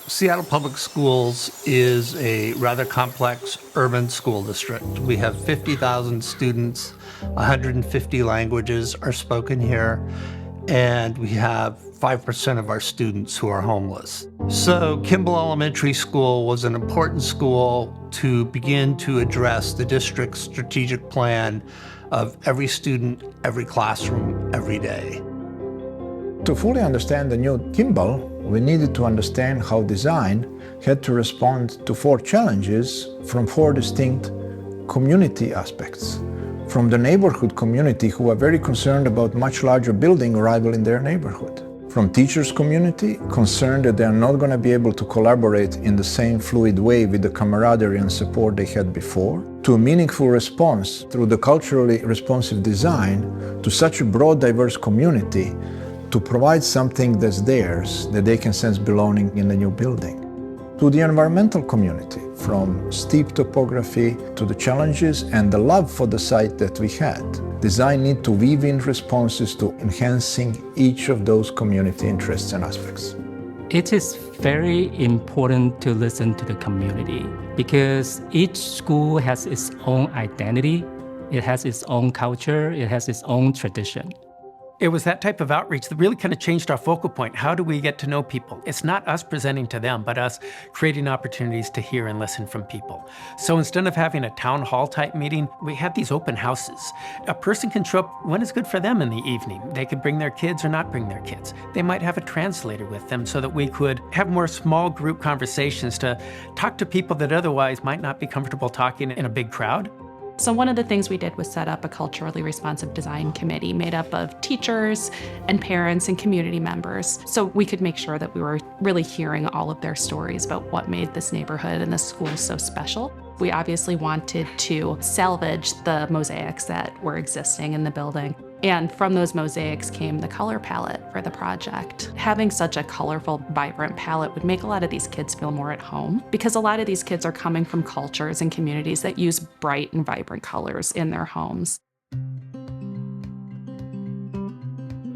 Seattle Public Schools is a rather complex urban school district. We have 50,000 students, 150 languages are spoken here, and we have 5% of our students who are homeless. So Kimball Elementary School was an important school to begin to address the district's strategic plan of every student, every classroom, every day. To fully understand the new Kimball, we needed to understand how design had to respond to 4 challenges from 4 distinct community aspects. From the neighborhood community, who are very concerned about much larger building arrival in their neighborhood. From teachers' community, concerned that they are not going to be able to collaborate in the same fluid way with the camaraderie and support they had before. To a meaningful response through the culturally responsive design to such a broad, diverse community to provide something that's theirs, that they can sense belonging in the new building. To the environmental community, from steep topography to the challenges and the love for the site that we had. Design need to weave in responses to enhancing each of those community interests and aspects. It is very important to listen to the community because each school has its own identity, it has its own culture, it has its own tradition. It was that type of outreach that really kind of changed our focal point. How do we get to know people? It's not us presenting to them, but us creating opportunities to hear and listen from people. So instead of having a town hall type meeting, we had these open houses. A person can show up when it's good for them in the evening. They could bring their kids or not bring their kids. They might have a translator with them so that we could have more small group conversations to talk to people that otherwise might not be comfortable talking in a big crowd. So one of the things we did was set up a culturally responsive design committee made up of teachers and parents and community members. So we could make sure that we were really hearing all of their stories about what made this neighborhood and this school so special. We obviously wanted to salvage the mosaics that were existing in the building. And from those mosaics came the color palette for the project. Having such a colorful, vibrant palette would make a lot of these kids feel more at home because a lot of these kids are coming from cultures and communities that use bright and vibrant colors in their homes.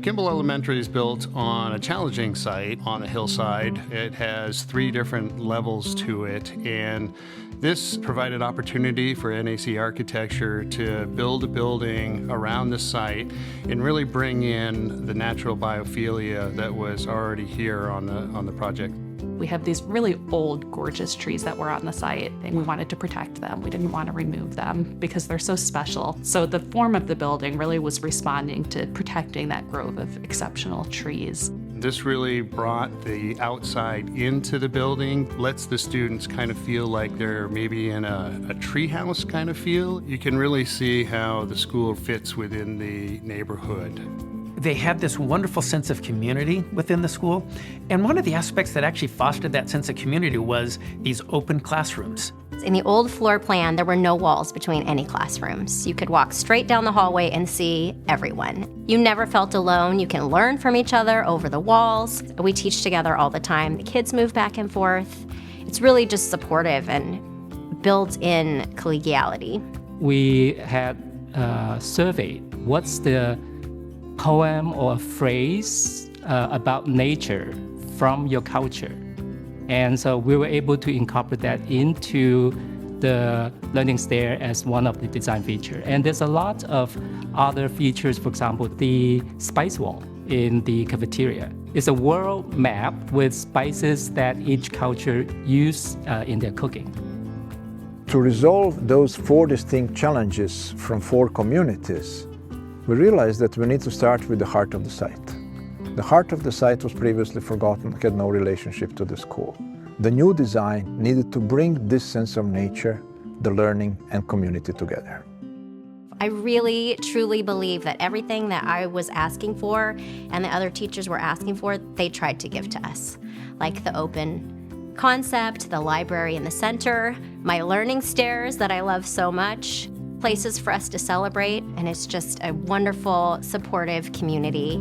Kimball Elementary is built on a challenging site on a hillside. It has 3 different levels to it, and this provided opportunity for NAC Architecture to build a building around the site and really bring in the natural biophilia that was already here on the project. We have these really old, gorgeous trees that were on the site, and we wanted to protect them. We didn't want to remove them because they're so special. So the form of the building really was responding to protecting that grove of exceptional trees. This really brought the outside into the building, lets the students kind of feel like they're maybe in a treehouse kind of feel. You can really see how the school fits within the neighborhood. They had this wonderful sense of community within the school. And one of the aspects that actually fostered that sense of community was these open classrooms. In the old floor plan, there were no walls between any classrooms. You could walk straight down the hallway and see everyone. You never felt alone. You can learn from each other over the walls. We teach together all the time. The kids move back and forth. It's really just supportive and builds in collegiality. We had surveyed what's the poem or phrase about nature from your culture. And so we were able to incorporate that into the learning stair as one of the design features. And there's a lot of other features, for example, the spice wall in the cafeteria. It's a world map with spices that each culture use in their cooking. To resolve those 4 distinct challenges from 4 communities, we realized that we need to start with the heart of the site. The heart of the site was previously forgotten, had no relationship to the school. The new design needed to bring this sense of nature, the learning, and community together. I really, truly believe that everything that I was asking for and the other teachers were asking for, they tried to give to us. Like the open concept, the library in the center, my learning stairs that I love so much, places for us to celebrate, and it's just a wonderful, supportive community.